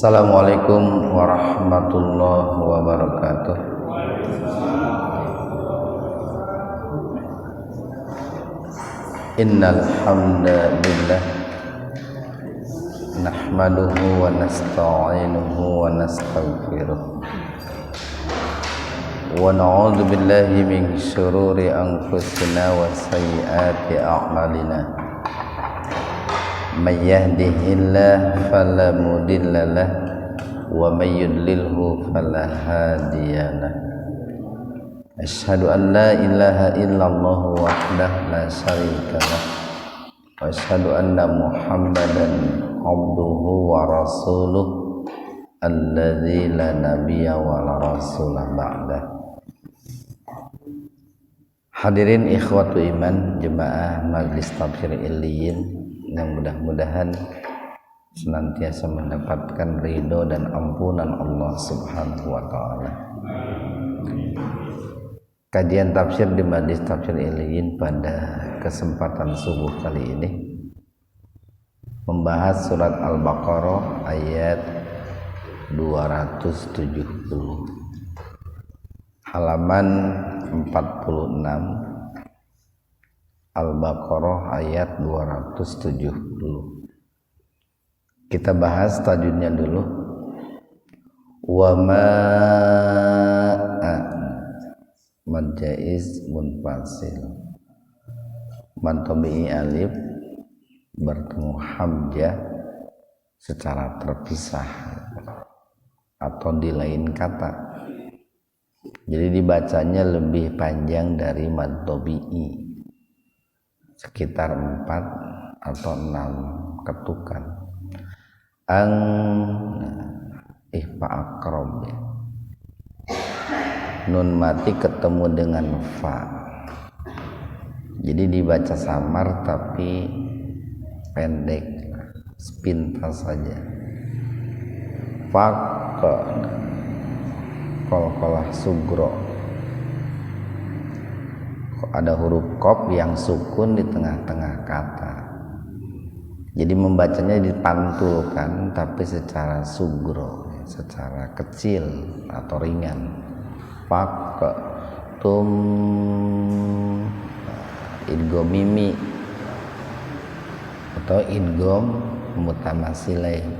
Assalamualaikum warahmatullahi wabarakatuh. Innal hamdalillah nahmaduhu wa nasta'inuhu wa nastaghfiruh wa na'udzu billahi min syururi anfusina wa sayyiati a'malina. May yahdihillahu fala mudilla lahu wa may yudlilhu fala hadiyalah. Asyhadu an la ilaha illallah wahdahu la syarika lah wa asyhadu anna Muhammadan abduhu wa rasuluh alladzi la nabiyya wa la rasulah ba'dah. Hadirin ikhwatu iman jemaah Majlis Tafsir Illiyin yang mudah-mudahan senantiasa mendapatkan ridho dan ampunan Allah Subhanahu wa taala. Kajian tafsir di Majlis Tafsir Illiyin pada kesempatan subuh kali ini membahas surat Al-Baqarah ayat 270 halaman 46. Al-Baqarah ayat 270. Kita bahas tajwidnya dulu. Wa ma'a mad jaiz munfasil. Mad tabi'i alif bertemu hamzah secara terpisah atau di lain kata. Jadi dibacanya lebih panjang dari mad tabi'i, sekitar 4 atau 6 ketukan. Ang ihfa akrob, nun mati ketemu dengan fa, jadi dibaca samar tapi pendek, sepintas saja. Fak kol-kolah sugro, ada huruf qaf yang sukun di tengah-tengah kata, jadi membacanya dipantulkan tapi secara sugro, secara kecil atau ringan. Pak tum idgham mimi atau idgham mutamatsilain.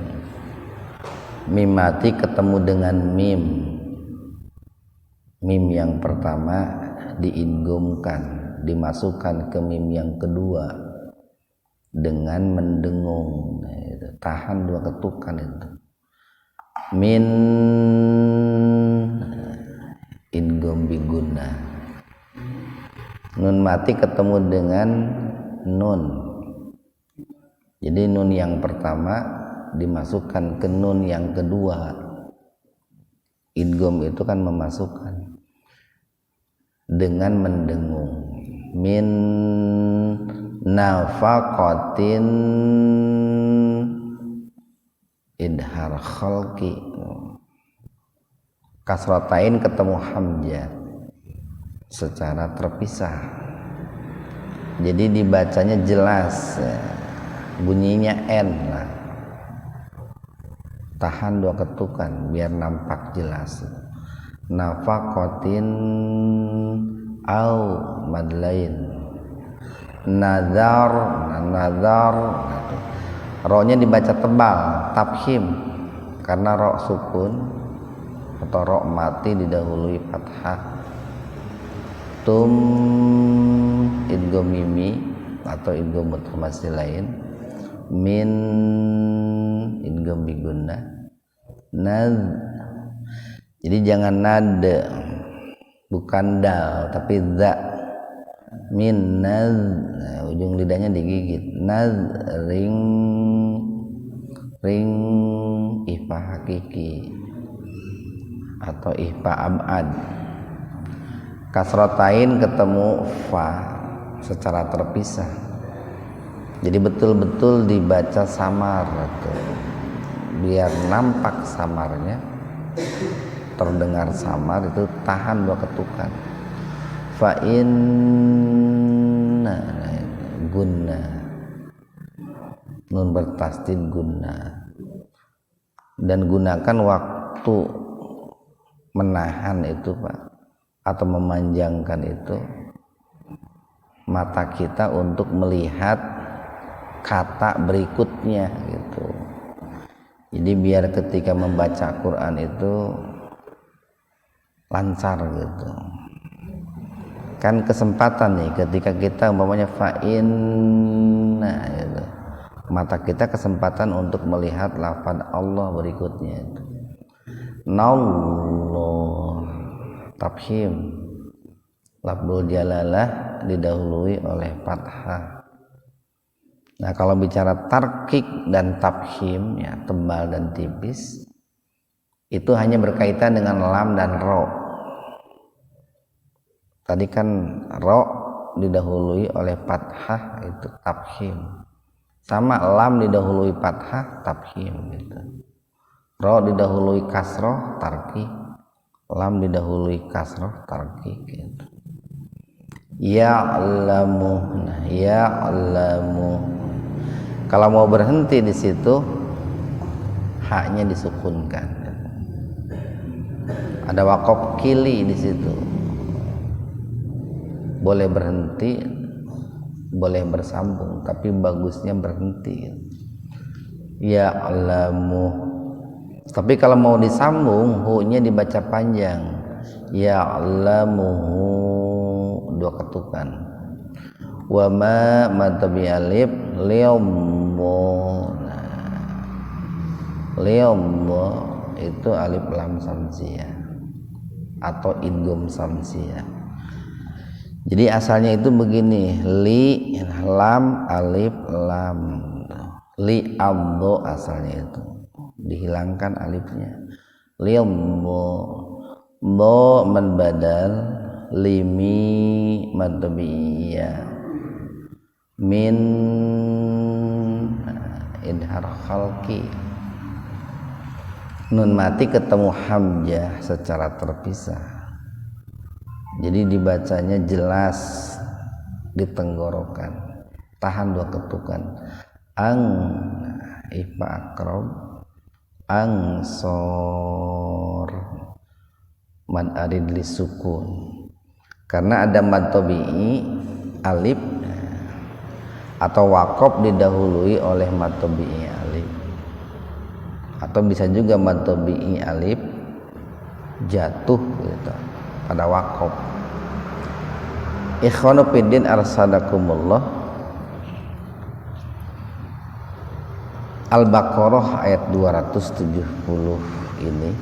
Mim mati ketemu dengan mim, mim yang pertama diidghamkan, dimasukkan ke mim yang kedua dengan mendengung. Tahan 2 ketukan itu. Min idgham biguna. Nun mati ketemu dengan nun, jadi nun yang pertama dimasukkan ke nun yang kedua. Idgham itu kan memasukkan dengan mendengung. Min nafaqatin idhar khalqi, kasratain ketemu hamzah secara terpisah, jadi dibacanya jelas, bunyinya n lah. Tahan 2 ketukan biar nampak jelas. Nafaqatin au madlain. Nazar, nazar, ro-nya dibaca tebal, tafkhim, karena ro sukun atau ro mati didahului fathah. Tum idgham mimi atau idgham mutamatsilain. Min idgham bigunnah. Nad, jadi jangan nada, bukan dal tapi za. Min naz, nah, ujung lidahnya digigit. Naz ring ring ihfa hakiki atau ihfa abad. Kasratain ketemu fa secara terpisah, jadi betul-betul dibaca samar tuh, biar nampak samarnya, terdengar samar itu. Tahan 2 ketukan. Fa inna gunna, nun bertasdid gunna. dan gunakan waktu menahan itu Pak atau memanjangkan itu mata kita untuk melihat kata berikutnya gitu. Jadi biar ketika membaca Quran itu lancar gitu. Kan kesempatan nih ketika kita umpamanya fa'inna gitu. Mata kita kesempatan untuk melihat lafaz Allah berikutnya itu. Nallah tafhim. Lafzul jalalah didahului oleh fathah. Nah, kalau bicara tarkik dan tafhim ya tebal dan tipis itu hanya berkaitan dengan lam dan ro. Tadi kan ro didahului oleh fathah itu tafhim. Sama lam didahului fathah tafhim gitu. Ro didahului kasroh tarkik, lam didahului kasroh tarkik gitu. Ya'lamu, nah, ya'lamu. Kalau mau berhenti di situ haknya disukunkan. Ada waqaf kili di situ. Boleh berhenti, boleh bersambung, tapi bagusnya berhenti. Ya'lamu. Tapi kalau mau disambung, hu-nya dibaca panjang. Ya'lamuhu, dua ketukan. Wa ma matabi alif liombo. Liombo itu alif lam samsiyah atau idgham samsiyah. Jadi asalnya itu begini, li lam alif lam. Li abdo asalnya itu. Dihilangkan alifnya. Liombo bo menbadal limi madbiyah min idhar khalqi. Nun mati ketemu hamzah secara terpisah, jadi dibacanya jelas di tenggorokan, tahan dua ketukan. Ang ifa akrob angsor mad arid li sukun, karena ada mad tabi'i alif atau waqaf didahului oleh mad tabi'i alif, atau bisa juga mad tabi'i alif jatuh gitu pada waqaf. Ikhwanu fiddin arsadakumullah. Al-Baqarah ayat 270 ini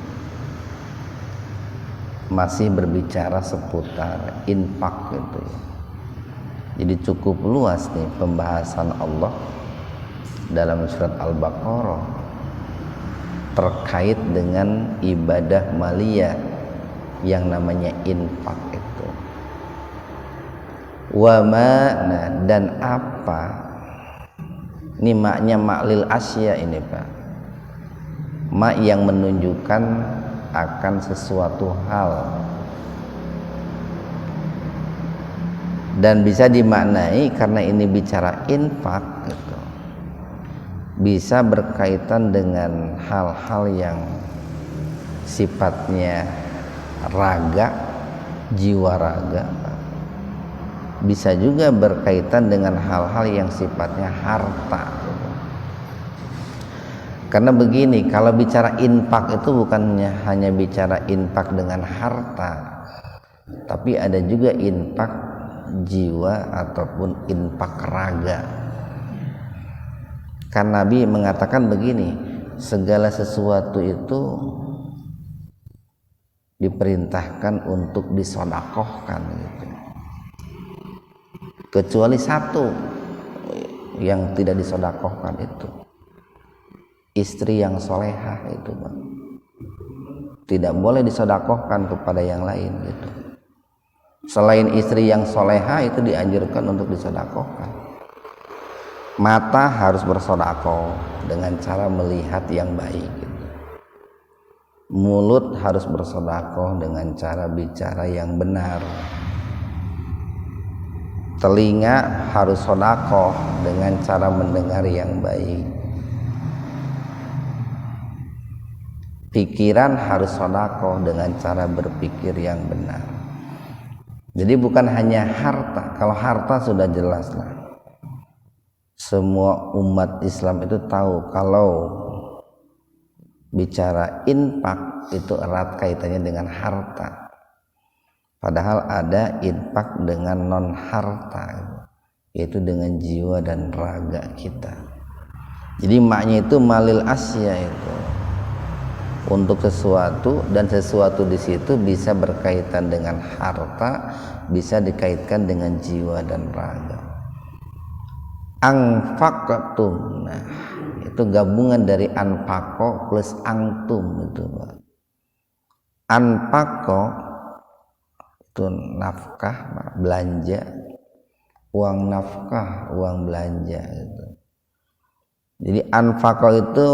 masih berbicara seputar infak gitu ya. Jadi cukup luas nih pembahasan Allah dalam surat Al-Baqarah terkait dengan ibadah maliyah yang namanya infak itu. Wa ma, dan apa, ini maknya maklil asya ini Pak, mak yang menunjukkan akan sesuatu hal, dan bisa dimaknai karena ini bicara infak gitu, bisa berkaitan dengan hal-hal yang sifatnya raga, jiwa raga, bisa juga berkaitan dengan hal-hal yang sifatnya harta. Karena begini, kalau bicara infak itu bukannya hanya bicara infak dengan harta, tapi ada juga infak jiwa ataupun infak raga. Kan Nabi mengatakan begini, segala sesuatu itu diperintahkan untuk disodakohkan gitu, kecuali satu yang tidak disodakohkan, itu istri yang solehah itu Bang. Tidak boleh disodakohkan kepada yang lain gitu. Selain istri yang solehah itu dianjurkan untuk disodakohkan. Mata harus bersodakoh dengan cara melihat yang baik gitu. Mulut harus bersodakoh dengan cara bicara yang benar. Telinga harus sodakoh dengan cara mendengar yang baik. pikiran harus sedekah dengan cara berpikir yang benar. Jadi bukan hanya harta. Kalau harta sudah jelas lah, semua umat Islam itu tahu kalau bicara infak itu erat kaitannya dengan harta. Padahal ada infak dengan non harta, yaitu dengan jiwa dan raga kita. Jadi maknya itu malil asya, itu untuk sesuatu, dan sesuatu di situ bisa berkaitan dengan harta, bisa dikaitkan dengan jiwa dan raga. Anfaqtum, nah itu gabungan dari anfaqo plus angtum itu, Pak. Anfaqo itu nafkah, belanja, uang nafkah, uang belanja gitu. Jadi anfaqo itu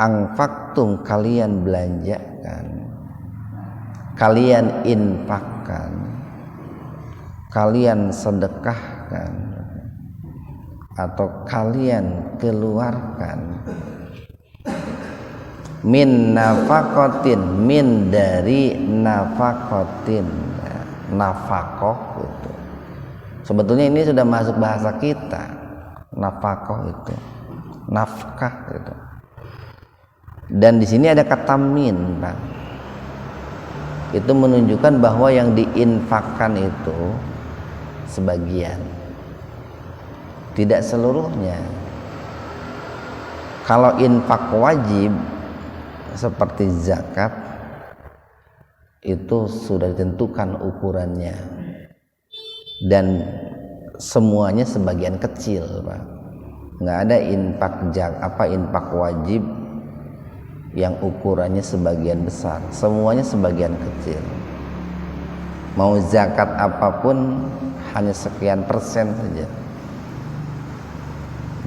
anfaqtum, kalian belanjakan, kalian infakkan, kalian sedekahkan, atau kalian keluarkan. Min nafaqatin, min dari nafaqatin, nafaqah itu. Sebetulnya ini sudah masuk bahasa kita. Nafaqah itu nafkah itu. Dan di sini ada kata min, Bang. Itu menunjukkan bahwa yang diinfakkan itu sebagian, tidak seluruhnya. Kalau infak wajib seperti zakat itu sudah ditentukan ukurannya, dan semuanya sebagian kecil, Pak. Nggak ada infak wajib yang ukurannya sebagian besar, semuanya sebagian kecil. Mau zakat apapun hanya sekian persen saja.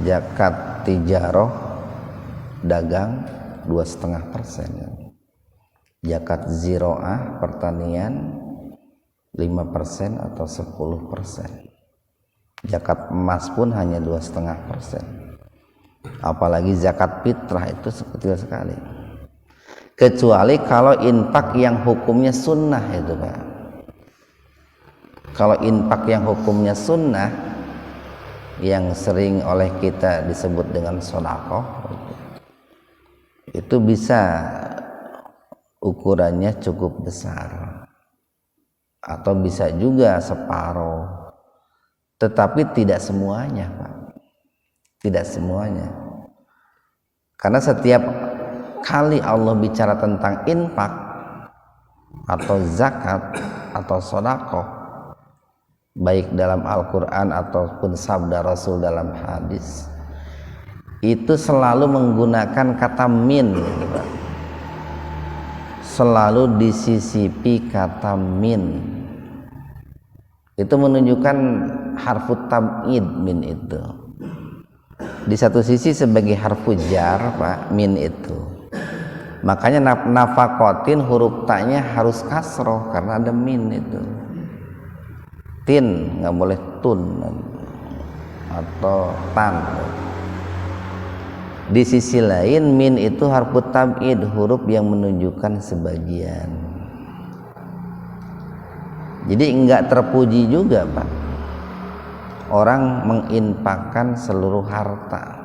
Zakat tijaroh, dagang, 2,5%. Zakat ziroah, pertanian, 5% atau 10%. Zakat emas pun hanya 2,5%. Apalagi zakat fitrah itu kecil sekali. Kecuali kalau infak yang hukumnya sunnah itu, Pak. Kalau infak yang hukumnya sunnah, yang sering oleh kita disebut dengan sedekah, itu bisa ukurannya cukup besar, atau bisa juga separuh, tetapi tidak semuanya, Pak. Tidak semuanya. Karena setiap kali Allah bicara tentang infak atau zakat atau sedekah, baik dalam Al-Quran ataupun sabda Rasul dalam hadis, itu selalu menggunakan kata min, selalu disisipi kata min. Itu menunjukkan harfu tab'id, min itu di satu sisi sebagai harfu jar, Pak, min itu. Makanya nafaqatin huruf ta'nya harus kasroh karena ada min itu. Tin nggak boleh tun atau tan. Di sisi lain min itu harfu tab'id, huruf yang menunjukkan sebagian. Jadi enggak terpuji juga, Pak, orang menginfakkan seluruh harta.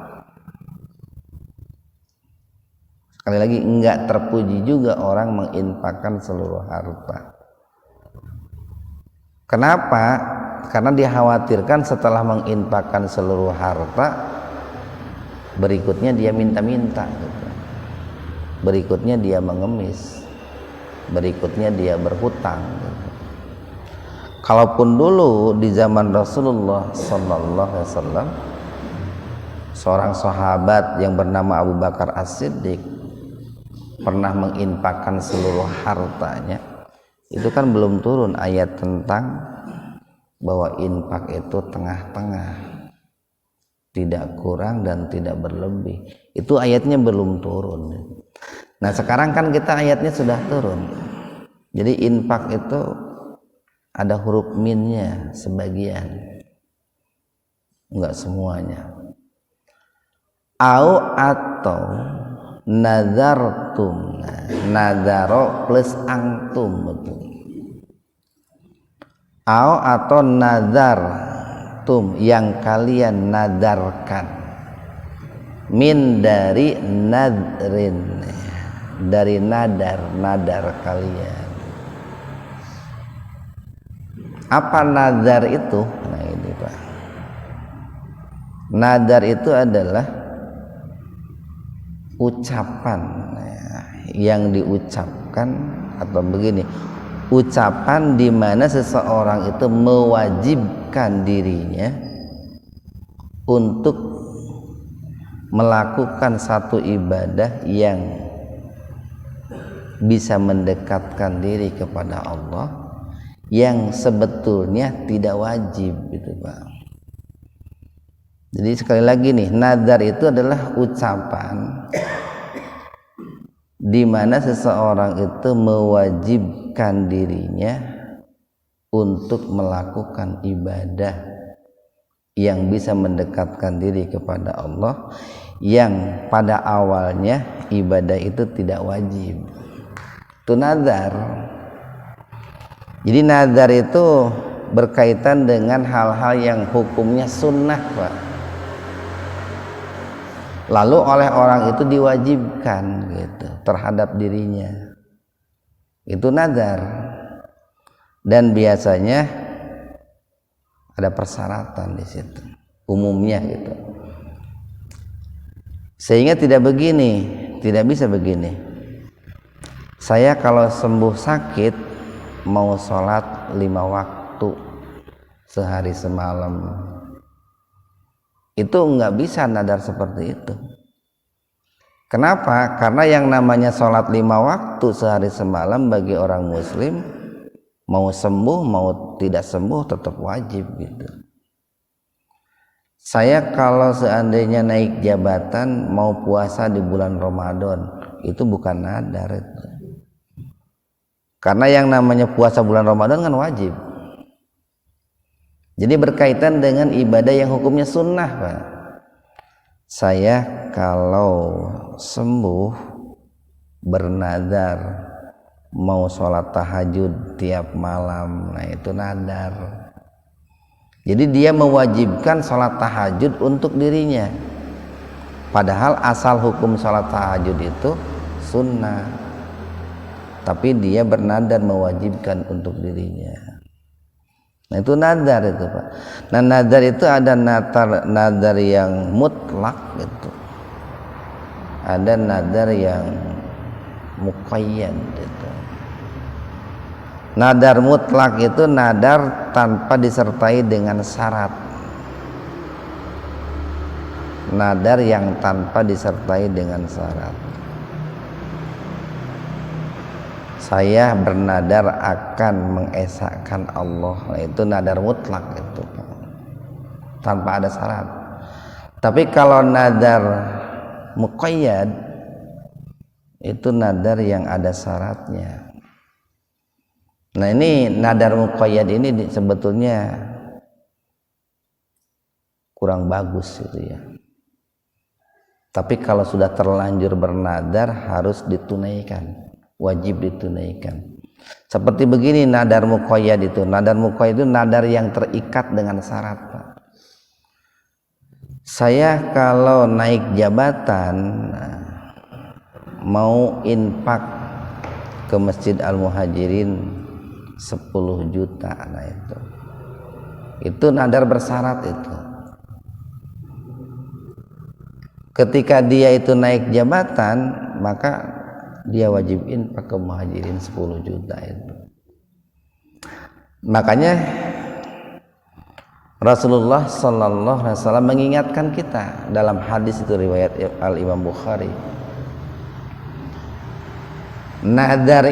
Sekali lagi, enggak terpuji juga orang menginfakkan seluruh harta. Kenapa? Karena dikhawatirkan setelah menginfakkan seluruh harta, berikutnya dia minta-minta gitu. Berikutnya dia mengemis, berikutnya dia berhutang gitu. Kalaupun dulu di zaman Rasulullah sallallahu alaihi wasallam, seorang sahabat yang bernama Abu Bakar As-Siddiq pernah menginfakkan seluruh hartanya, itu kan belum turun ayat tentang bahwa infak itu tengah-tengah, tidak kurang dan tidak berlebih. Itu ayatnya belum turun. Nah sekarang kan kita ayatnya sudah turun. Jadi infak itu ada huruf minnya sebagian, enggak semuanya. Atau Nazartum. Nazaro plus antum betul. Atau nazartum yang kalian nadarkan. Min dari nadrin, dari nadar kalian. Apa nadar itu? Nah ini Pak. Nadar itu adalah ucapan yang diucapkan, atau begini, ucapan di mana seseorang itu mewajibkan dirinya untuk melakukan satu ibadah yang bisa mendekatkan diri kepada Allah, yang sebetulnya tidak wajib gitu Pak. Jadi sekali lagi nih, nazar itu adalah ucapan di mana seseorang itu mewajibkan dirinya untuk melakukan ibadah yang bisa mendekatkan diri kepada Allah, yang pada awalnya ibadah itu tidak wajib. Itu nazar. Jadi nazar itu berkaitan dengan hal-hal yang hukumnya sunnah Pak, lalu oleh orang itu diwajibkan gitu terhadap dirinya. Itu nazar. Dan biasanya ada persyaratan di situ umumnya gitu, sehingga tidak bisa begini, saya kalau sembuh sakit mau sholat 5 waktu sehari semalam, itu nggak bisa nadar seperti itu. Kenapa? Karena yang namanya sholat 5 waktu sehari semalam bagi orang muslim, mau sembuh mau tidak sembuh tetap wajib gitu. Saya kalau seandainya naik jabatan mau puasa di bulan Ramadan, itu bukan nadar itu. Karena yang namanya puasa bulan Ramadan kan wajib. Jadi berkaitan dengan ibadah yang hukumnya sunnah Pak. Saya kalau sembuh bernadar mau sholat tahajud tiap malam, nah itu nadar. Jadi dia mewajibkan sholat tahajud untuk dirinya, padahal asal hukum sholat tahajud itu sunnah, tapi dia bernadar mewajibkan untuk dirinya. Nah itu nadar itu Pak. Nah nadar itu ada nadar yang mutlak gitu, ada nadar yang muqayyad gitu. Nadar mutlak itu nadar tanpa disertai dengan syarat. Nadar yang tanpa disertai dengan syarat. Saya bernadar akan mengesahkan Allah, nah, itu nadar mutlak itu tanpa ada syarat. Tapi kalau nadar muqayyad itu nadar yang ada syaratnya. Nah ini nadar muqayyad ini sebetulnya kurang bagus itu ya. Tapi kalau sudah terlanjur bernadar harus ditunaikan, wajib ditunaikan. Seperti begini nadar muqayyad itu. Nadar muqayyad itu nadar yang terikat dengan syarat Pak. Saya kalau naik jabatan mau infak ke Masjid Al-Muhajirin 10 juta, nah itu nadar bersyarat itu. Ketika dia itu naik jabatan, maka dia wajib infak ke Muhajirin 10 juta itu. Makanya Rasulullah sallallahu alaihi wasallam mengingatkan kita dalam hadis itu riwayat Al-Imam Bukhari. Nadar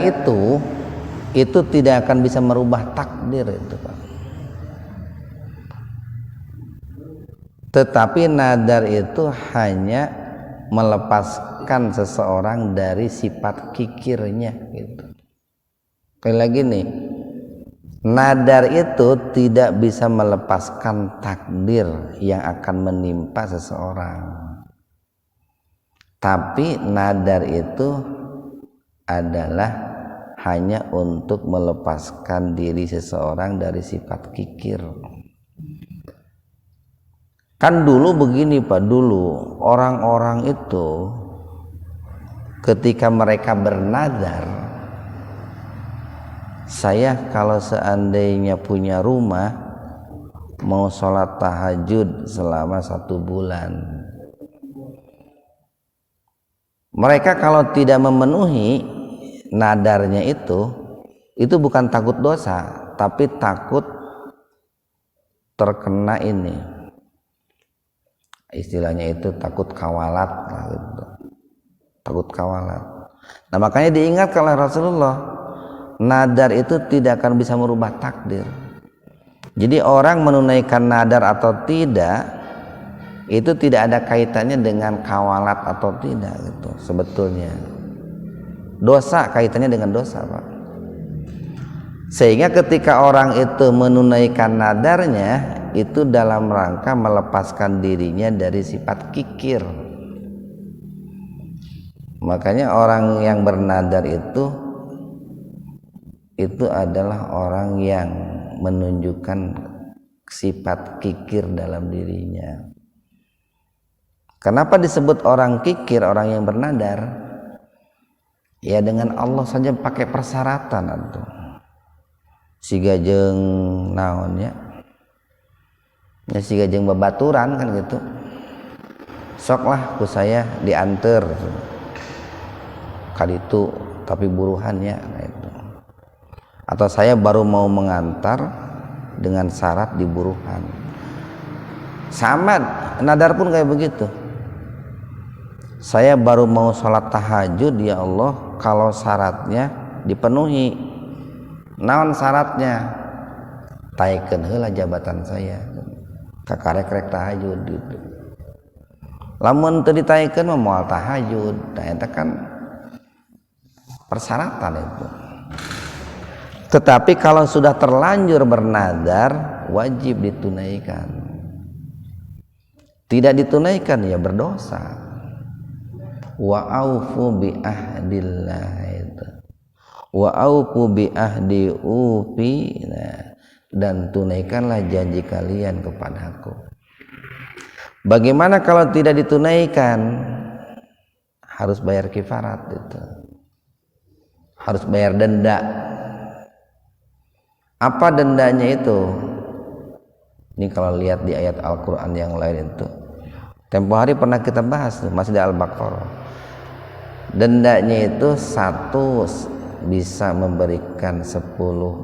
itu tidak akan bisa merubah takdir itu Pak. Tetapi nadar itu hanya melepaskan seseorang dari sifat kikirnya gitu. Sekali lagi nih, nadar itu tidak bisa melepaskan takdir yang akan menimpa seseorang. Tapi nadar itu adalah hanya untuk melepaskan diri seseorang dari sifat kikir. Kan dulu begini Pak, dulu orang-orang itu ketika mereka bernadar, saya kalau seandainya punya rumah mau sholat tahajud selama 1 bulan, mereka kalau tidak memenuhi nadarnya itu bukan takut dosa, tapi takut terkena ini, istilahnya itu takut kawalat gitu. Takut kawalat. Nah makanya diingatkan oleh Rasulullah, nadar itu tidak akan bisa merubah takdir. Jadi orang menunaikan nadar atau tidak itu tidak ada kaitannya dengan kawalat atau tidak gitu. Sebetulnya dosa kaitannya dengan dosa Pak. Sehingga ketika orang itu menunaikan nadarnya itu dalam rangka melepaskan dirinya dari sifat kikir. Makanya orang yang bernadar itu adalah orang yang menunjukkan sifat kikir dalam dirinya. Kenapa disebut orang kikir, orang yang bernadar? Ya dengan Allah saja pakai persyaratan atuh. Siga jeung naon ya? Ya siga jeung babaturan kan gitu. Soklah ku saya diantar kaditu tapi buruhannya nah itu. Atau saya baru mau mengantar dengan syarat diburuhan. Sama nadar pun kayak begitu. Saya baru mau sholat tahajud ya Allah kalau syaratnya dipenuhi. Naon syaratnya? Taikeun heula jabatan saya. Kakarek-rek tahajud gitu. Lamun teu ditaikeun mah moal tahajud. Nah eta kan persyaratan itu. Tetapi kalau sudah terlanjur bernadar wajib ditunaikan. Tidak ditunaikan ya berdosa. Wa aufu bi ahdillah itu. Wa aufu bi ahdi ufi, dan tunaikanlah janji kalian kepadaku. Bagaimana kalau tidak ditunaikan? Harus bayar kifarat itu. Harus bayar denda. Apa dendanya itu? Ini kalau lihat di ayat Al-Quran yang lain itu. Tempo hari pernah kita bahas tuh, masih di Al-Baqarah. Dendanya itu 1 bisa memberikan 10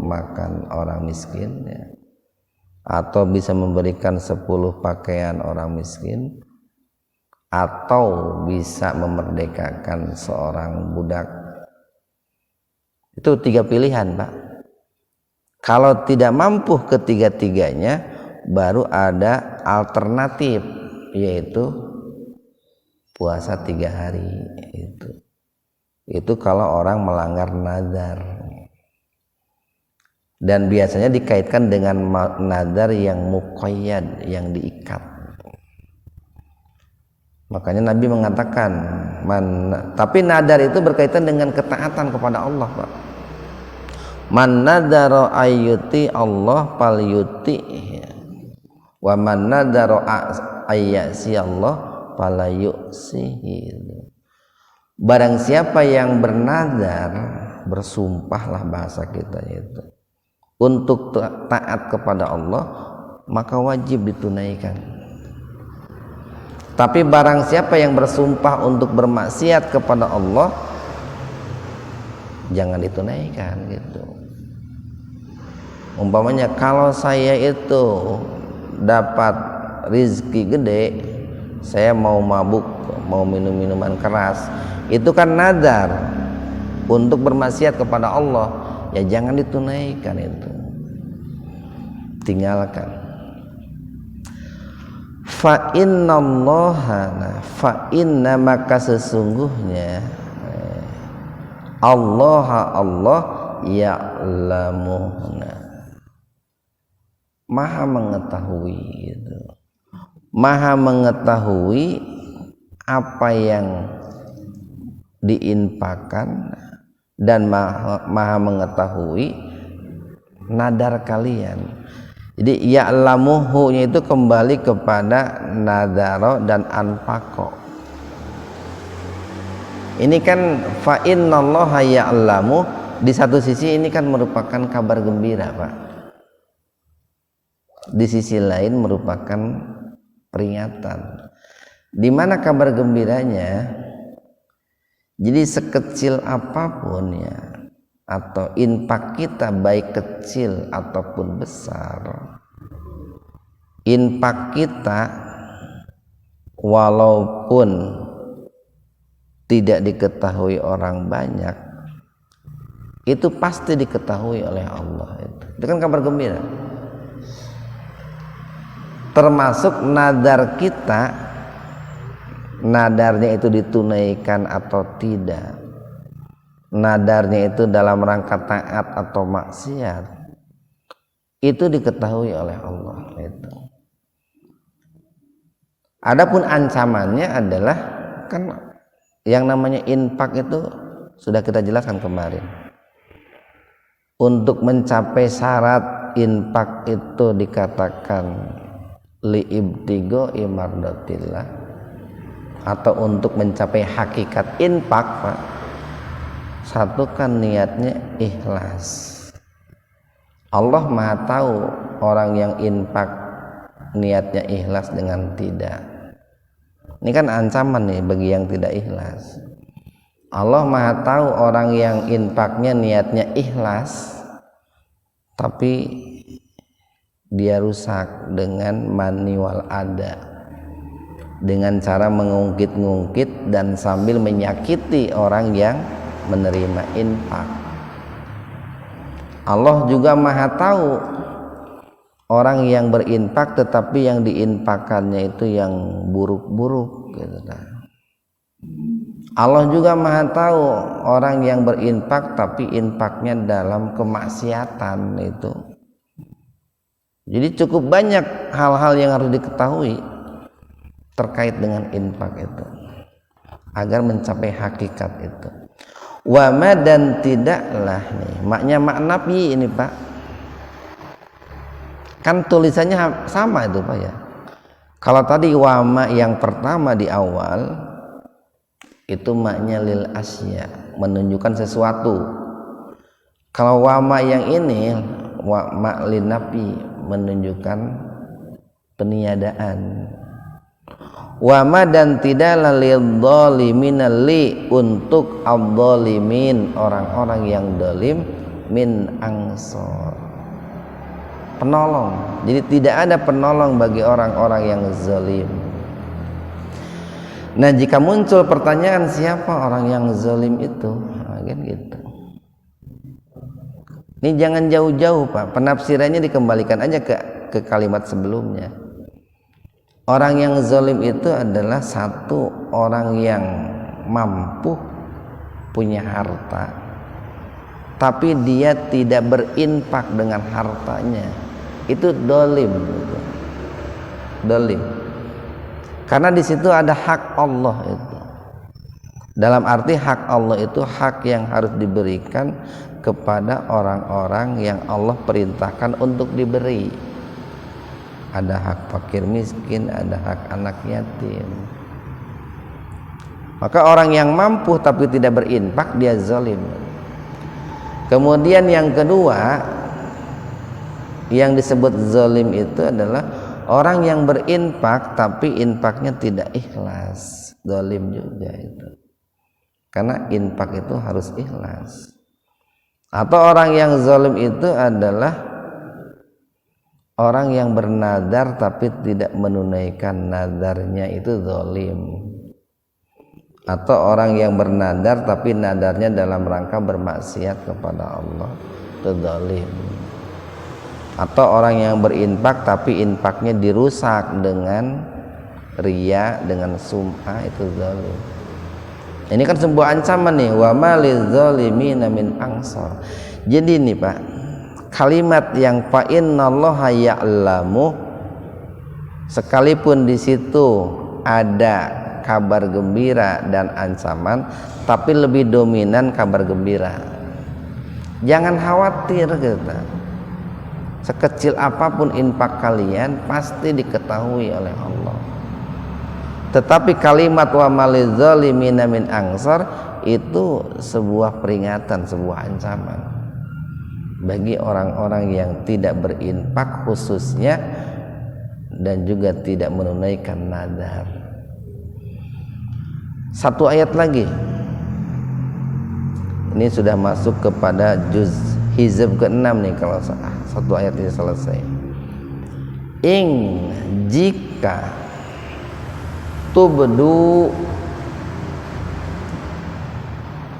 makan orang miskin ya. Atau bisa memberikan 10 pakaian orang miskin, atau bisa memerdekakan seorang budak. Itu 3 pilihan Pak. Kalau tidak mampu ketiga-tiganya, baru ada alternatif, yaitu puasa 3 hari. Itu kalau orang melanggar nazar. Dan biasanya dikaitkan dengan nazar yang muqayyad, yang diikat. Makanya Nabi mengatakan, tapi nadar itu berkaitan dengan ketaatan kepada Allah Pak. Man nadara ayyuti Allah falyuti, wa man nadara ayyasi Allah falayusihi. Barang siapa yang bernadar, bersumpahlah bahasa kita itu, untuk taat kepada Allah, maka wajib ditunaikan. Tapi barang siapa yang bersumpah untuk bermaksiat kepada Allah, jangan ditunaikan gitu. Umpamanya kalau saya itu dapat rizki gede, saya mau mabuk, mau minum minuman keras, itu kan nadar untuk bermaksiat kepada Allah, ya jangan ditunaikan itu, tinggalkan. Fa inna maka sesungguhnya Allah ya'lamuna, maha mengetahui gitu. Maha mengetahui apa yang diinfakkan dan maha mengetahui nadar kalian. Jadi ya'lamuhu-nya itu kembali kepada nadaro dan anfaqo. Ini kan fa innallaha ya'lamu, di satu sisi ini kan merupakan kabar gembira, Pak. Di sisi lain merupakan peringatan. Di mana kabar gembiranya? Jadi sekecil apapun ya, atau infak kita baik kecil ataupun besar, infak kita walaupun tidak diketahui orang banyak, itu pasti diketahui oleh Allah. Itu kan kabar gembira. Termasuk nadar kita, nadarnya itu ditunaikan atau tidak, nadarnya itu dalam rangka taat atau maksiat, itu diketahui oleh Allah. Itu. Adapun ancamannya adalah, kan yang namanya infak itu sudah kita jelaskan kemarin. Untuk mencapai syarat infak itu dikatakan liibtigo imardatillah, atau untuk mencapai hakikat infak, Pak. Satu kan niatnya ikhlas. Allah Maha tahu orang yang infak niatnya ikhlas dengan tidak. Ini kan ancaman nih bagi yang tidak ikhlas. Allah Maha tahu orang yang infaknya niatnya ikhlas, tapi dia rusak dengan mani wal ada, dengan cara mengungkit-ungkit dan sambil menyakiti orang yang menerima infak. Allah juga Maha tahu orang yang berinfak tetapi yang diinfakannya itu yang buruk-buruk gitu. Allah juga Maha tahu orang yang berinfak tapi infaknya dalam kemaksiatan itu. Jadi cukup banyak hal-hal yang harus diketahui terkait dengan infak itu agar mencapai hakikat itu. Wama dan tidaklah nih, maknya makna nafi ini, Pak. Kan tulisannya sama itu, Pak ya. Kalau tadi wama yang pertama di awal itu maknya lil asya, menunjukkan sesuatu. Kalau wama yang ini wama lin nafi, menunjukkan peniadaan. Wama dan tidaklah lil dzalimin, li untuk adzalimin, orang-orang yang zalim, min ansor, penolong. Jadi tidak ada penolong bagi orang-orang yang zalim. Nah, jika muncul pertanyaan siapa orang yang zalim itu, nah, kan gitu. Ini jangan jauh-jauh, Pak. Penafsirannya dikembalikan aja ke kalimat sebelumnya. Orang yang zalim itu adalah satu orang yang mampu punya harta, tapi dia tidak berinfak dengan hartanya. Itu zalim. Zalim. Karena di situ ada hak Allah itu. Dalam arti hak Allah itu hak yang harus diberikan kepada orang-orang yang Allah perintahkan untuk diberi. Ada hak fakir miskin, ada hak anak yatim. Maka orang yang mampu tapi tidak berinfak, dia zalim. Kemudian yang kedua yang disebut zalim itu adalah orang yang berinfak tapi infaknya tidak ikhlas. Zalim juga itu. Karena infak itu harus ikhlas. Atau orang yang zalim itu adalah orang yang bernadar tapi tidak menunaikan nadarnya, itu zalim. Atau orang yang bernadar tapi nadarnya dalam rangka bermaksiat kepada Allah, itu zalim. Atau orang yang berinfak tapi infaknya dirusak dengan riya, dengan sum'ah, itu zalim. Ini kan sebuah ancaman nih, wa maliz zalimina min ansar. Jadi nih, Pak, kalimat yang fa innallaha ya'lamu, sekalipun di situ ada kabar gembira dan ancaman, tapi lebih dominan kabar gembira. Jangan khawatir gitu. Sekecil apapun infak kalian pasti diketahui oleh Allah. Tetapi kalimat wa malizalimina min ansar itu sebuah peringatan, sebuah ancaman bagi orang-orang yang tidak berinfak khususnya dan juga tidak menunaikan nadar. Satu ayat lagi. Ini sudah masuk kepada juz hizb ke-6 nih kalau satu ayat ini selesai. Jika tubdu,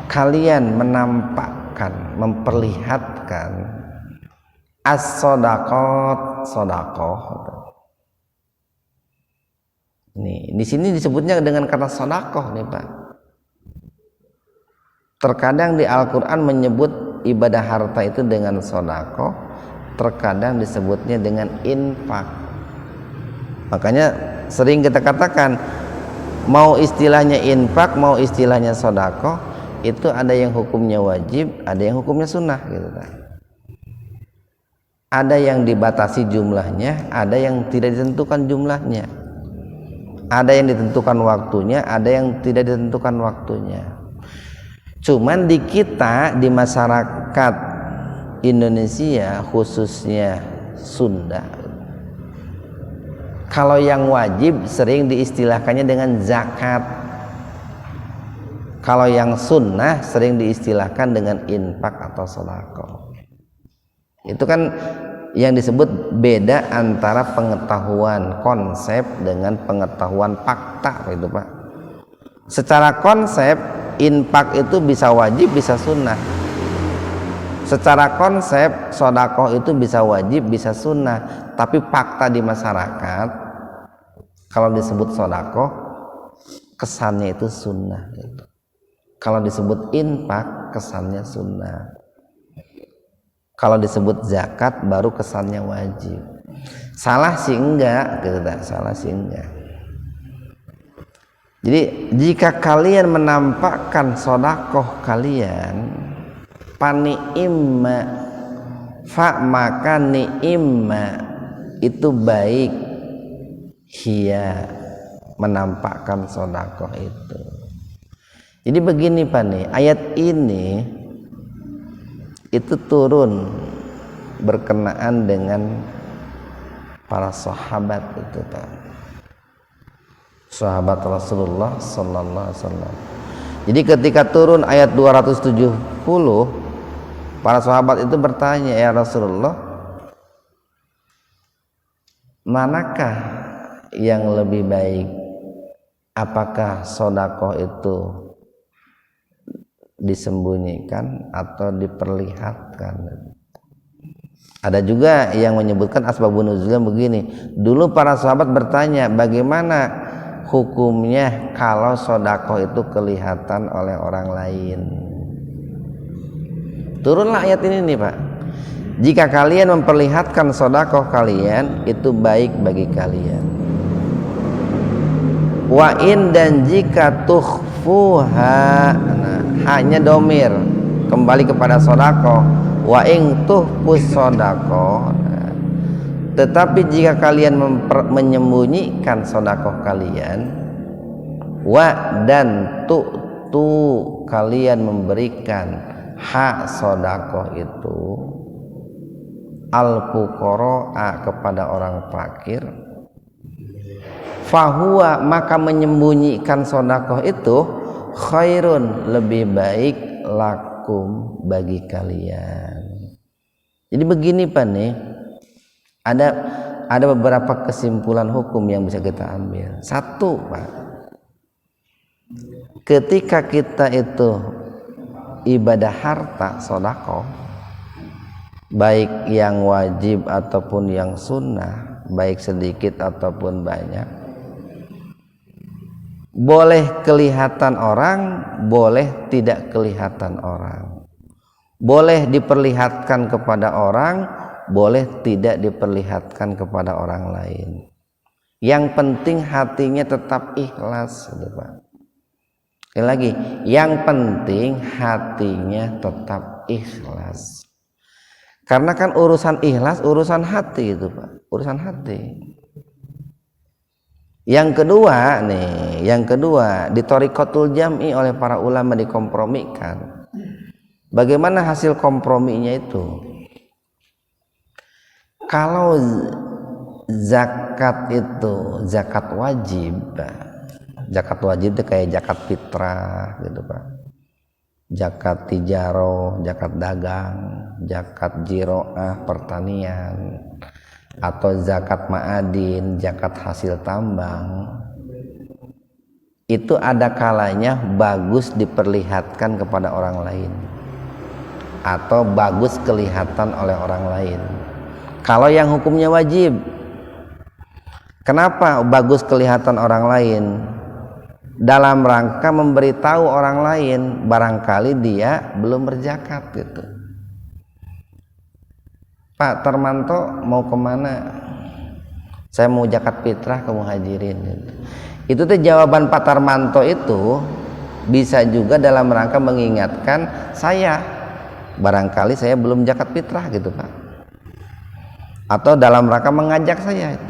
kalian menampakkan, memperlihatkan as-shadaqat, sedekah. Nih, di sini disebutnya dengan kata sedekah nih, Pak. Terkadang di Al-Qur'an menyebut ibadah harta itu dengan sedekah, terkadang disebutnya dengan infak. Makanya sering kita katakan mau istilahnya infak, mau istilahnya sedekah, itu ada yang hukumnya wajib, ada yang hukumnya sunnah gitu kan. Ada yang dibatasi jumlahnya, ada yang tidak ditentukan jumlahnya. Ada yang ditentukan waktunya, ada yang tidak ditentukan waktunya. Cuman di kita, di masyarakat Indonesia khususnya Sunda, kalau yang wajib sering diistilahkannya dengan zakat. Kalau yang sunnah sering diistilahkan dengan infak atau sedekah. Itu kan yang disebut beda antara pengetahuan konsep dengan pengetahuan fakta itu, Pak. Secara konsep infak itu bisa wajib, bisa sunnah. Secara konsep sedekah itu bisa wajib, bisa sunnah. Tapi fakta di masyarakat kalau disebut sedekah kesannya itu sunnah gitu. Kalau disebut infak kesannya sunnah. Kalau disebut zakat baru kesannya wajib. Salah sih enggak gitu, salah sih enggak. Jadi jika kalian menampakkan sedekah kalian, pani'imma, fa maka ni'imma itu baik, hiya menampakkan sedekah itu. Jadi begini Pak nih, ayat ini itu turun berkenaan dengan para sahabat itu Pak. Sahabat Rasulullah sallallahu alaihi wasallam. Jadi ketika turun ayat 270, para sahabat itu bertanya, ya Rasulullah, manakah yang lebih baik? Apakah sedekah itu disembunyikan atau diperlihatkan? Ada juga yang menyebutkan asbabun nuzulnya begini. Dulu para sahabat bertanya, bagaimana hukumnya kalau sedekah itu kelihatan oleh orang lain? Turunlah ayat ini nih Pak. Jika kalian memperlihatkan sedekah kalian, itu baik bagi kalian. Wa in, dan jika tukhfuha, nah, hanya domir kembali kepada sedekah. Wa in tuhfus sedekah, nah, tetapi jika kalian menyembunyikan sedekah kalian, wa dan tu kalian memberikan hak sedekah itu al fuqara kepada orang fakir, fahuwa maka menyembunyikan sedekah itu khairun lebih baik lakum bagi kalian. Jadi begini Pak nih, ada beberapa kesimpulan hukum yang bisa kita ambil. Satu Pak, ketika kita itu ibadah harta sedekah, baik yang wajib ataupun yang sunnah, baik sedikit ataupun banyak, boleh kelihatan orang, boleh tidak kelihatan orang, boleh diperlihatkan kepada orang, boleh tidak diperlihatkan kepada orang lain. Yang penting hatinya tetap ikhlas gitu Pak. Sekali lagi, yang penting hatinya tetap ikhlas. Karena kan urusan ikhlas urusan hati itu Pak, urusan hati. Yang kedua di Thariqatul Jam'i oleh para ulama dikompromikan. Bagaimana hasil komprominya itu? Kalau zakat itu zakat wajib itu kayak zakat fitrah gitu Pak, zakat tijaro, zakat dagang, zakat jiroah pertanian, atau zakat ma'adin, zakat hasil tambang, itu ada kalanya bagus diperlihatkan kepada orang lain atau bagus kelihatan oleh orang lain. Kalau yang hukumnya wajib, kenapa bagus kelihatan orang lain? Dalam rangka memberitahu orang lain barangkali dia belum berzakat gitu. Pak Tarmanto mau kemana? Saya mau zakat fitrah ke muhajirin gitu. Itu tuh jawaban Pak Tarmanto itu bisa juga dalam rangka mengingatkan saya, barangkali saya belum zakat fitrah gitu Pak, atau dalam rangka mengajak saya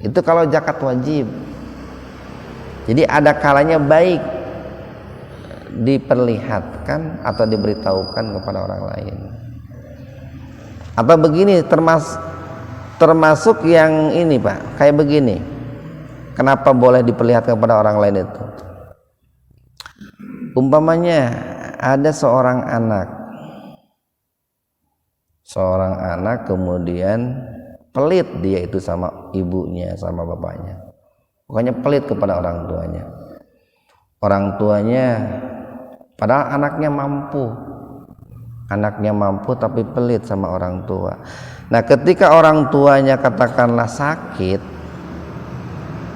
itu kalau zakat wajib. Jadi ada kalanya baik diperlihatkan atau diberitahukan kepada orang lain. Atau begini, termasuk yang ini Pak, kayak begini. Kenapa boleh diperlihatkan kepada orang lain itu? Umpamanya ada seorang anak kemudian pelit dia itu sama ibunya sama bapaknya. Pokoknya pelit kepada orang tuanya padahal anaknya mampu tapi pelit sama orang tua. Nah ketika orang tuanya katakanlah sakit,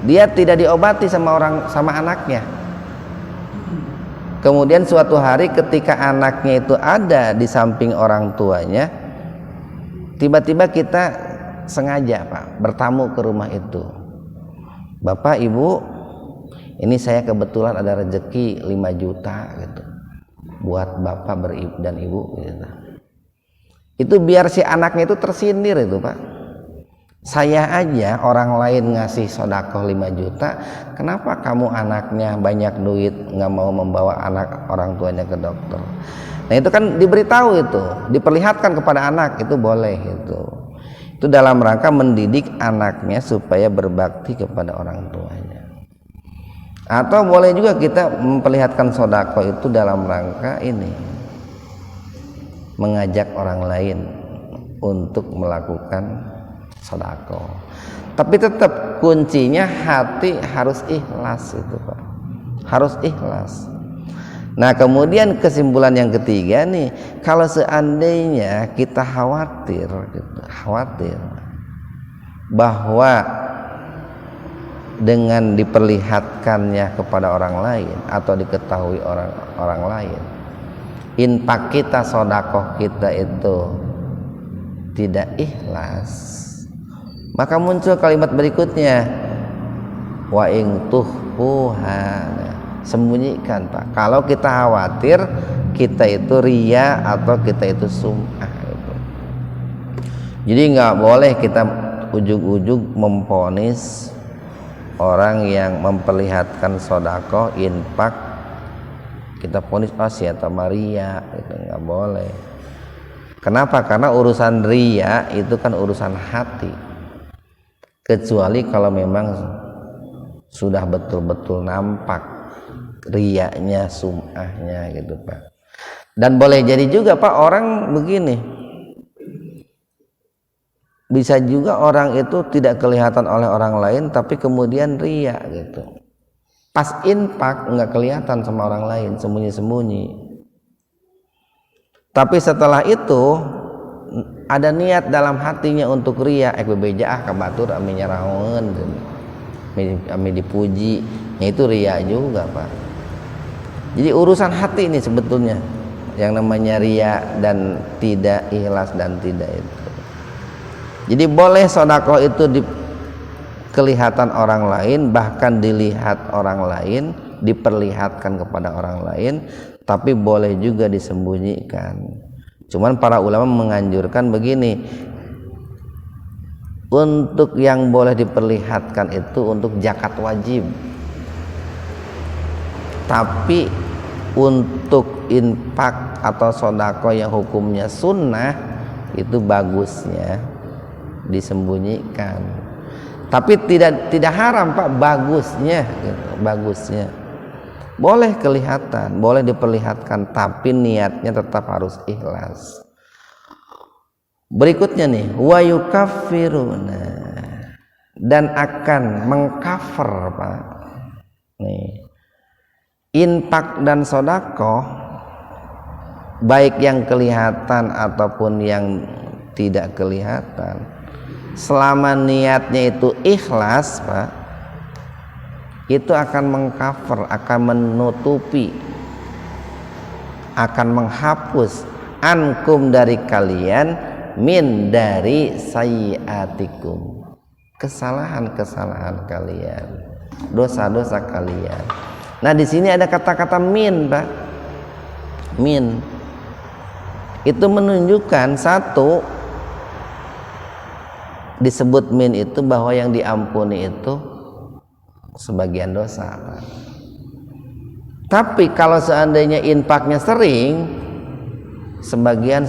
dia tidak diobati sama anaknya. Kemudian suatu hari ketika anaknya itu ada di samping orang tuanya, tiba-tiba kita sengaja Pak bertamu ke rumah itu. Bapak Ibu, ini saya kebetulan ada rezeki 5 juta gitu buat bapak dan ibu gitu. Itu biar si anaknya itu tersindir itu Pak. Saya aja orang lain ngasih sedekah 5 juta, kenapa kamu anaknya banyak duit nggak mau membawa anak orang tuanya ke dokter? Nah itu kan diberitahu, itu diperlihatkan kepada anak, itu boleh itu dalam rangka mendidik anaknya supaya berbakti kepada orang tuanya. Atau boleh juga kita memperlihatkan sedekah itu dalam rangka ini mengajak orang lain untuk melakukan sedekah. Tapi tetap kuncinya hati harus ikhlas itu Pak, harus ikhlas. Nah kemudian kesimpulan yang ketiga nih, kalau seandainya kita khawatir bahwa dengan diperlihatkannya kepada orang lain atau diketahui orang lain, infak kita, sedekah kita itu tidak ikhlas, maka muncul kalimat berikutnya, wa ing tuhfuha, sembunyikan Pak. Kalau kita khawatir kita itu riya atau kita itu sum'ah gitu. Jadi nggak boleh kita ujug-ujug memponis orang yang memperlihatkan sedekah infak, kita ponis si eta riya, itu nggak boleh. Kenapa? Karena urusan riya itu kan urusan hati, kecuali kalau memang sudah betul-betul nampak riyanya, sum'ahnya gitu Pak. Dan boleh jadi juga Pak orang begini, bisa juga orang itu tidak kelihatan oleh orang lain tapi kemudian riya gitu, pas infak nggak kelihatan sama orang lain, sembunyi-sembunyi, tapi setelah itu ada niat dalam hatinya untuk riya, bebeja kabatur ami nyaraon, ami dipuji, nah itu riya juga Pak. Jadi urusan hati ini sebetulnya yang namanya riya dan tidak ikhlas dan tidak itu. Jadi boleh sedekah itu kelihatan orang lain, bahkan dilihat orang lain, diperlihatkan kepada orang lain, tapi boleh juga disembunyikan. Cuman para ulama menganjurkan begini, untuk yang boleh diperlihatkan itu untuk zakat wajib, tapi untuk infak atau sodako yang hukumnya sunnah itu bagusnya disembunyikan. Tapi tidak haram Pak, bagusnya gitu, bagusnya boleh kelihatan, boleh diperlihatkan, tapi niatnya tetap harus ikhlas. Berikutnya nih, wa yukaffiruna, dan akan mengcover Pak nih infak dan sodako, baik yang kelihatan ataupun yang tidak kelihatan, selama niatnya itu ikhlas Pak, itu akan mengcover, akan menutupi, akan menghapus ankum dari kalian, min dari sayyiatikum, kesalahan-kesalahan kalian, dosa-dosa kalian. Nah di sini ada kata-kata min Pak. Min itu menunjukkan satu, disebut min itu bahwa yang diampuni itu sebagian dosa Pak. Tapi kalau seandainya infaknya sering, sebagian,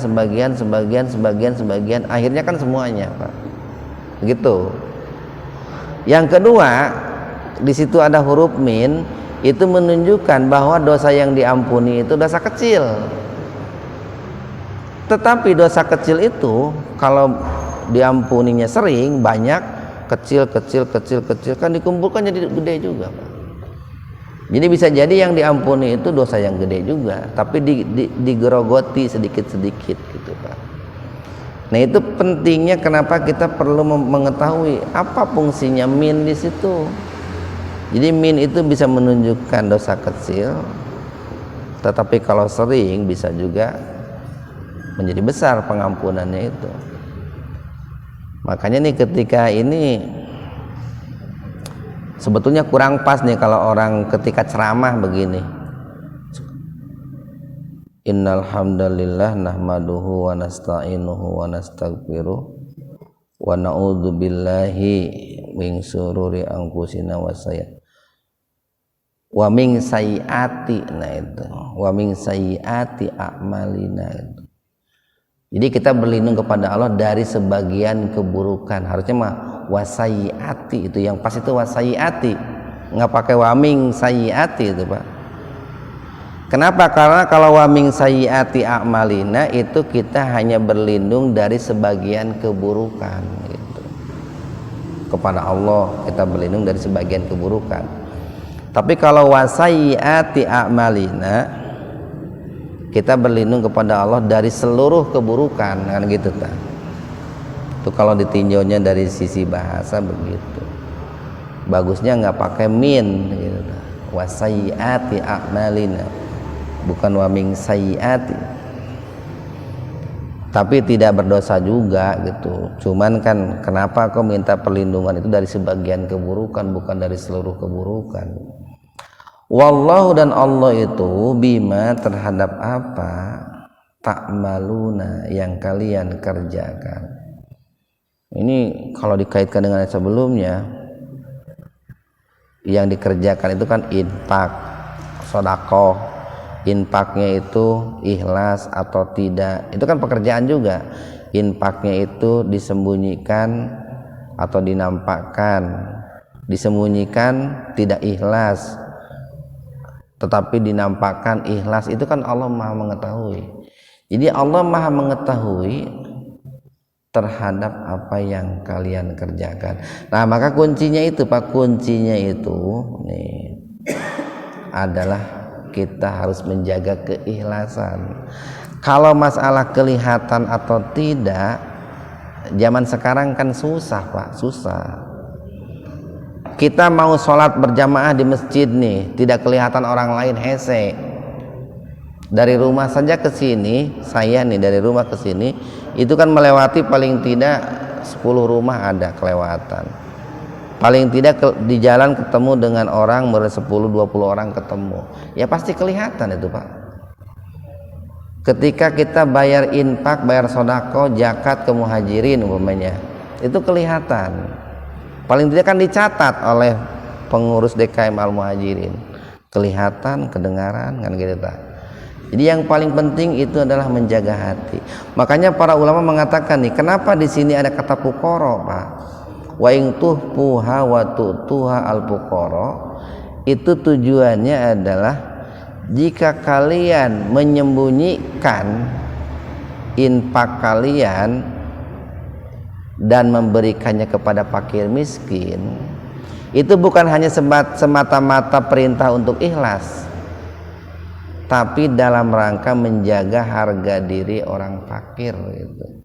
akhirnya kan semuanya Pak. Begitu. Yang kedua, di situ ada huruf min, itu menunjukkan bahwa dosa yang diampuni itu dosa kecil. Tetapi dosa kecil itu kalau diampuninya sering, banyak, kecil kan dikumpulkan jadi gede juga Pak. Jadi bisa jadi yang diampuni itu dosa yang gede juga, tapi digerogoti sedikit-sedikit gitu Pak. Nah itu pentingnya kenapa kita perlu mengetahui apa fungsinya min di situ. Jadi min itu bisa menunjukkan dosa kecil, tetapi kalau sering bisa juga menjadi besar pengampunannya itu. Makanya nih ketika ini sebetulnya kurang pas nih kalau orang ketika ceramah begini, innal hamdalillah nahmaduhu wa nasta'inuhu wa nastaghfiruh wa na'udzu billahi min syururi anfusina wa min sayyiati, nah itu wa min sayyiati a'malina itu. Jadi kita berlindung kepada Allah dari sebagian keburukan. Harusnya mah wasayyiati, itu yang pas itu wasayyiati, nggak pakai wa min sayyiati itu Pak. Kenapa? Karena kalau wa min sayyiati a'malina itu kita hanya berlindung dari sebagian keburukan gitu. Kepada Allah kita berlindung dari sebagian keburukan. Tapi kalau wa sayyiati a'malina kita berlindung kepada Allah dari seluruh keburukan, kan gitu ta. Itu kalau ditinjaunya dari sisi bahasa begitu. Bagusnya nggak pakai min gitu ta. Wa sayyiati a'malina, bukan wa min sayyiati. Tapi tidak berdosa juga gitu. Cuman kan kenapa kau minta perlindungan itu dari sebagian keburukan, bukan dari seluruh keburukan. Wallahu, dan Allah itu bima terhadap apa ta'maluna yang kalian kerjakan. Ini kalau dikaitkan dengan yang sebelumnya, yang dikerjakan itu kan infak, sedekah. Infaknya itu ikhlas atau tidak, itu kan pekerjaan juga. Infaknya itu disembunyikan atau dinampakkan. Disembunyikan tidak ikhlas, tetapi dinampakkan ikhlas, itu kan Allah Maha mengetahui. Jadi Allah Maha mengetahui terhadap apa yang kalian kerjakan. Nah maka kuncinya itu Pak, kuncinya itu nih adalah kita harus menjaga keikhlasan. Kalau masalah kelihatan atau tidak, zaman sekarang kan susah Pak, susah. Kita mau sholat berjamaah di masjid nih, tidak kelihatan orang lain, hese. Dari rumah saja ke sini, saya nih dari rumah ke sini, itu kan melewati paling tidak 10 rumah ada kelewatan. paling tidak di jalan ketemu dengan orang 10-20 orang ketemu, ya pasti kelihatan itu Pak. Ketika kita bayar infak, bayar sodako, zakat ke muhajirin umpamanya, itu kelihatan. Paling tidak kan dicatat oleh pengurus DKM Al Muhajirin, kelihatan, kedengaran kan gitu Pak. Jadi yang paling penting itu adalah menjaga hati. Makanya para ulama mengatakan nih, kenapa di sini ada kata fuqara Pak? Wa in tuhfuha wa tu'tuha al fuqara, itu tujuannya adalah jika kalian menyembunyikan infak kalian dan memberikannya kepada fakir miskin, itu bukan hanya semata-mata perintah untuk ikhlas, tapi dalam rangka menjaga harga diri orang fakir gitu.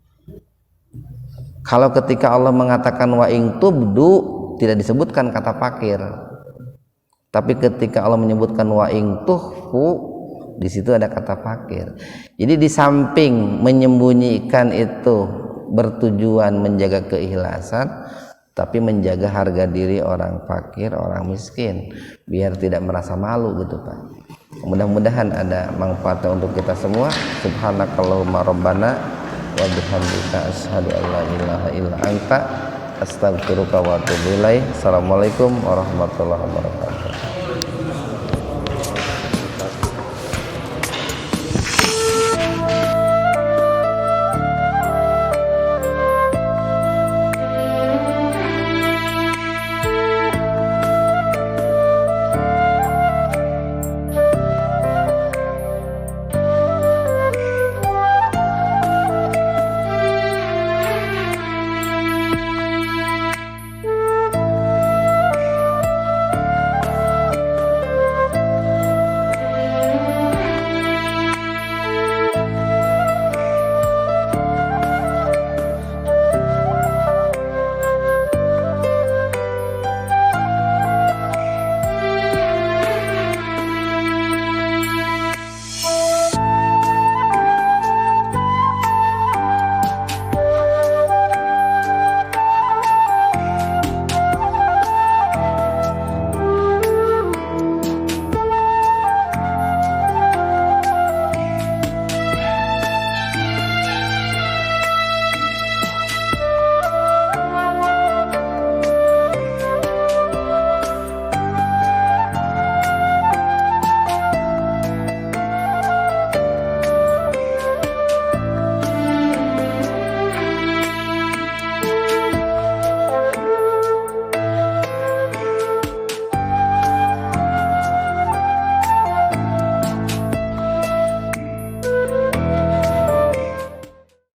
Kalau ketika Allah mengatakan wa in tubdu, tidak disebutkan kata fakir, tapi ketika Allah menyebutkan wa in tuhfu, di situ ada kata fakir. Jadi di samping menyembunyikan itu bertujuan menjaga keikhlasan, tapi menjaga harga diri orang fakir, orang miskin, biar tidak merasa malu gitu Pak. Mudah-mudahan ada manfaatnya untuk kita semua. Subhanakallahumma rabbana wa bihamdika asyhadu an la ilaha illa anta astaghfiruka wa atubu ilaik. Assalamualaikum warahmatullahi wabarakatuh.